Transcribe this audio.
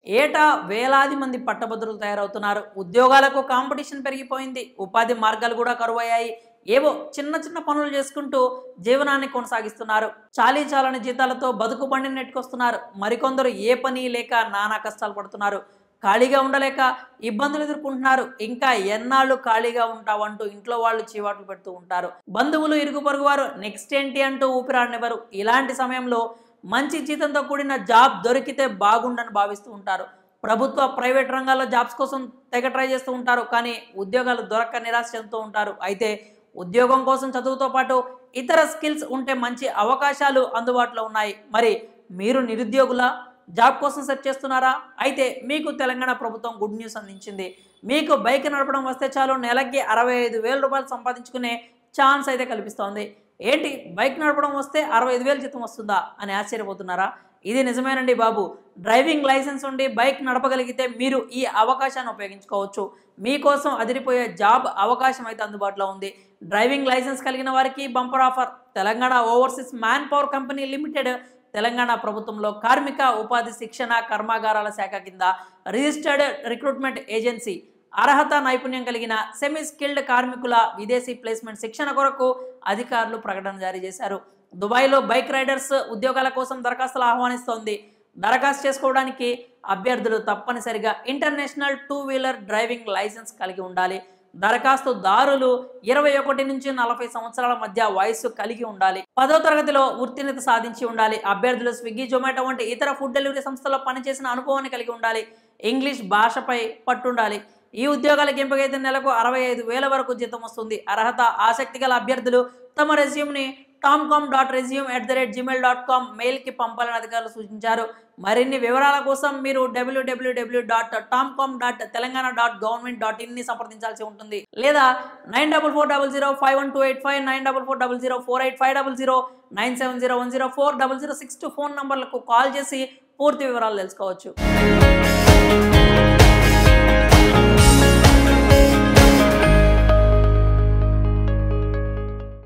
ఏటా వేలాది మంది పట్టభద్రులు తయారవుతున్నారు. ఉద్యోగాలకు కాంపిటీషన్ పెరిగిపోయింది. ఉపాధి మార్గాలు కూడా కరువయ్యాయి. ఏవో చిన్న చిన్న పనులు చేసుకుంటూ జీవనాన్ని కొనసాగిస్తున్నారు. చాలీ చాలని జీతాలతో బతుకు బండిని నెట్టుకొస్తున్నారు. మరికొందరు ఏ పని లేక నానా కష్టాలు పడుతున్నారు. ఖాళీగా ఉండలేక ఇబ్బందులు ఎదుర్కొంటున్నారు. ఇంకా ఎన్నాళ్ళు ఖాళీగా ఉంటావంటూ ఇంట్లో వాళ్ళు చీవాట్లు పెడుతూ ఉంటారు. బంధువులు ఇరుగు పొరుగు వారు నెక్స్ట్ ఏంటి అంటూ ఊపిరాడనివ్వరు. ఇలాంటి సమయంలో మంచి జీతంతో కూడిన జాబ్ దొరికితే బాగుండని భావిస్తూ ఉంటారు. ప్రభుత్వ ప్రైవేట్ రంగాల్లో జాబ్స్ కోసం తెగ ట్రై చేస్తూ ఉంటారు. కానీ ఉద్యోగాలు దొరక్క నిరాశ చెందుతూ ఉంటారు. అయితే ఉద్యోగం కోసం చదువుతో పాటు ఇతర స్కిల్స్ ఉంటే మంచి అవకాశాలు అందుబాటులో ఉన్నాయి. మరి మీరు నిరుద్యోగుల జాబ్ కోసం సెర్చ్ చేస్తున్నారా? అయితే మీకు తెలంగాణ ప్రభుత్వం గుడ్ న్యూస్ అందించింది. మీకు బైక్ నడపడం వస్తే చాలు నెలకి 65,000 రూపాయలు సంపాదించుకునే ఛాన్స్ అయితే కల్పిస్తోంది. ఏంటి బైక్ నడపడం వస్తే 65,000 జీతం వస్తుందా అని ఆశ్చర్యపోతున్నారా? ఇది నిజమేనండి బాబు. డ్రైవింగ్ లైసెన్స్ ఉండి బైక్ నడపగలిగితే మీరు ఈ అవకాశాన్ని ఉపయోగించుకోవచ్చు. మీకోసం అదిరిపోయే జాబ్ అవకాశం అయితే అందుబాటులో ఉంది. డ్రైవింగ్ లైసెన్స్ కలిగిన వారికి bumper offer. Telangana overseas man power company limited Telangana ప్రభుత్వంలో కార్మిక ఉపాధి శిక్షణ కర్మాగారాల శాఖ కింద రిజిస్టర్డ్ రిక్రూట్మెంట్ ఏజెన్సీ అర్హత నైపుణ్యం కలిగిన సెమీ స్కిల్డ్ కార్మికుల విదేశీ ప్లేస్మెంట్ శిక్షణ కొరకు అధికారులు ప్రకటన జారీ చేశారు. దుబాయ్లో బైక్ రైడర్స్ ఉద్యోగాల కోసం దరఖాస్తులు ఆహ్వానిస్తోంది. దరఖాస్తు చేసుకోవడానికి అభ్యర్థులు తప్పనిసరిగా ఇంటర్నేషనల్ 2 వీలర్ డ్రైవింగ్ లైసెన్స్ కలిగి ఉండాలి. దరఖాస్తుదారులు 21 నుంచి 40 సంవత్సరాల మధ్య వయస్సు కలిగి ఉండాలి. 10వ తరగతిలో ఉత్తీర్ణత సాధించి ఉండాలి. అభ్యర్థులు స్విగ్గీ, జొమాటో వంటి ఇతర ఫుడ్ డెలివరీ సంస్థల్లో పనిచేసిన అనుభవాన్ని కలిగి ఉండాలి. ఇంగ్లీష్ భాషపై పట్టుండాలి. ఈ ఉద్యోగాలకు ఎంపికైతే నెలకు 65,000 వరకు జీతం వస్తుంది. అర్హత ఆసక్తి గల అభ్యర్థులు తమ రెజ్యూమ్ని tomcom.resume@gmail.com మెయిల్కి పంపాలని అధికారులు సూచించారు. మరిన్ని వివరాల కోసం మీరు www.tomcom.telangana.government.in ని సంప్రదించాల్సి ఉంటుంది. లేదా 9440051285, 9440048500, 9701040062 ఫోన్ నంబర్లకు కాల్ చేసి పూర్తి వివరాలు తెలుసుకోవచ్చు.